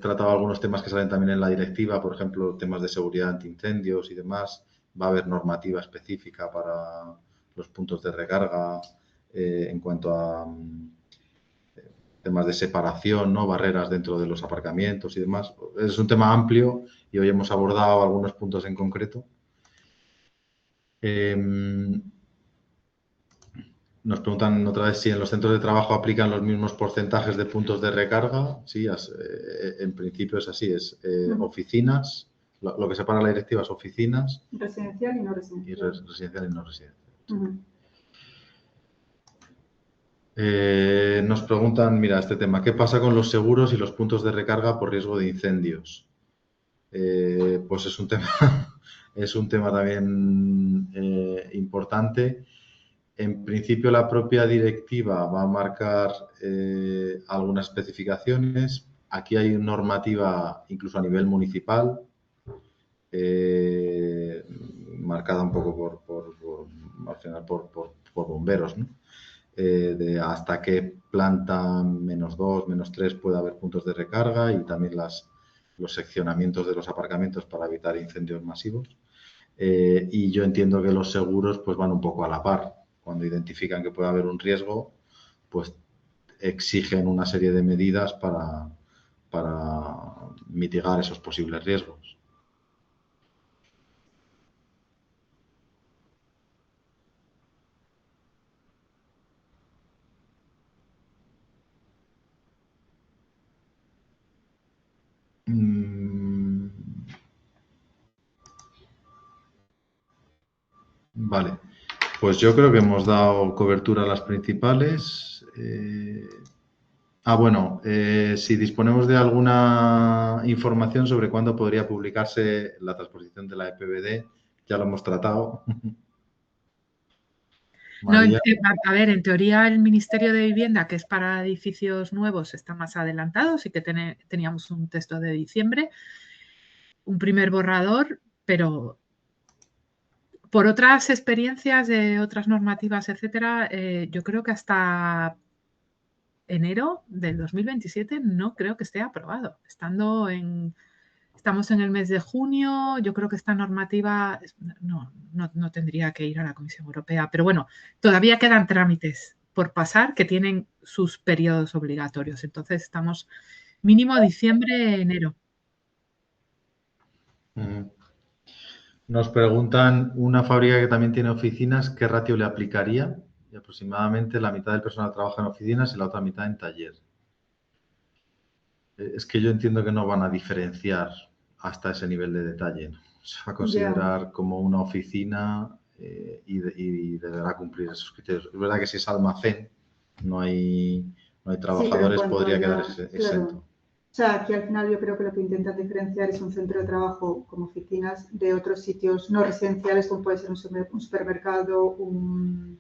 Speaker 1: tratado algunos temas que salen también en la directiva, por ejemplo, temas de seguridad antiincendios y demás. Va a haber normativa específica para los puntos de recarga en cuanto a temas de separación, ¿no? Barreras dentro de los aparcamientos y demás. Es un tema amplio y hoy hemos abordado algunos puntos en concreto. Nos preguntan otra vez si en los centros de trabajo aplican los mismos porcentajes de puntos de recarga. Sí, en principio es así, es oficinas, lo que separa la directiva es oficinas.
Speaker 2: Residencial y no residencial.
Speaker 1: Residencial y no residencial.
Speaker 2: Uh-huh.
Speaker 1: Nos preguntan, mira, este tema, ¿qué pasa con los seguros y los puntos de recarga por riesgo de incendios? Pues es un tema también importante. En principio, la propia directiva va a marcar algunas especificaciones. Aquí hay normativa incluso a nivel municipal, marcada un poco por bomberos, ¿no? De hasta qué planta -2, -3 puede haber puntos de recarga y también los seccionamientos de los aparcamientos para evitar incendios masivos. Y yo entiendo que los seguros pues van un poco a la par. Cuando identifican que puede haber un riesgo, pues exigen una serie de medidas para mitigar esos posibles riesgos. Vale, pues yo creo que hemos dado cobertura a las principales. Bueno, si disponemos de alguna información sobre cuándo podría publicarse la transposición de la EPBD, ya lo hemos tratado.
Speaker 3: No, a ver, en teoría el Ministerio de Vivienda, que es para edificios nuevos, está más adelantado, sí que teníamos un texto de diciembre, un primer borrador, pero por otras experiencias de otras normativas, etcétera, yo creo que hasta enero del 2027 no creo que esté aprobado. Estamos en el mes de junio, yo creo que esta normativa no tendría que ir a la Comisión Europea, pero bueno, todavía quedan trámites por pasar que tienen sus periodos obligatorios. Entonces estamos mínimo diciembre, enero.
Speaker 1: Nos preguntan, una fábrica que también tiene oficinas, ¿qué ratio le aplicaría? Y aproximadamente la mitad del personal trabaja en oficinas y la otra mitad en taller. Es que yo entiendo que no van a diferenciar hasta ese nivel de detalle, ¿no? Se va a considerar como una oficina y deberá cumplir esos criterios. Es verdad que si es almacén, no hay trabajadores, podría quedar exento.
Speaker 2: Claro. O sea, aquí al final yo creo que lo que intentan diferenciar es un centro de trabajo como oficinas de otros sitios no residenciales, como puede ser un supermercado, un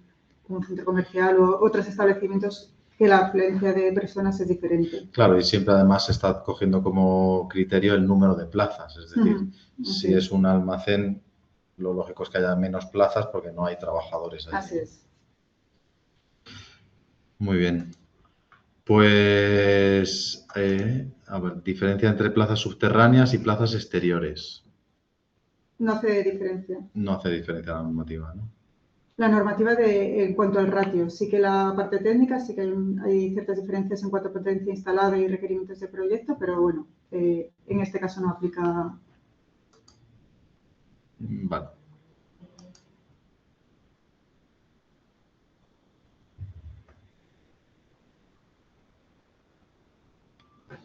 Speaker 2: centro comercial o otros establecimientos que la afluencia de personas es diferente.
Speaker 1: Claro, y siempre además se está cogiendo como criterio el número de plazas. Es decir, si es un almacén, lo lógico es que haya menos plazas porque no hay trabajadores ahí.
Speaker 2: Así es.
Speaker 1: Muy bien. Pues, a ver, diferencia entre plazas subterráneas y plazas exteriores.
Speaker 2: No hace diferencia.
Speaker 1: No hace diferencia la normativa, ¿no?
Speaker 2: La normativa en cuanto al ratio. Sí que la parte técnica, sí que hay ciertas diferencias en cuanto a potencia instalada y requerimientos de proyecto, pero bueno, en este caso no aplica.
Speaker 1: Vale.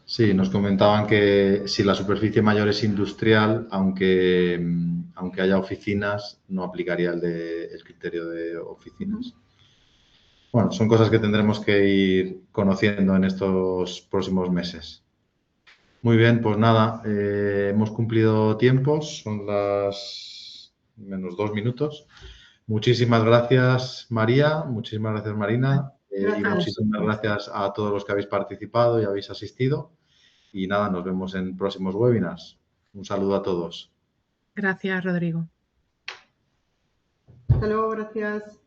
Speaker 1: Sí, nos comentaban que si la superficie mayor es industrial, aunque haya oficinas, no aplicaría el criterio de oficinas. Bueno, son cosas que tendremos que ir conociendo en estos próximos meses. Muy bien, pues nada, hemos cumplido tiempos, son las -2 minutos. Muchísimas gracias, María, muchísimas gracias, Marina, y muchísimas gracias a todos los que habéis participado y habéis asistido. Y nada, nos vemos en próximos webinars. Un saludo a todos.
Speaker 3: Gracias, Rodrigo.
Speaker 2: Hasta luego, gracias.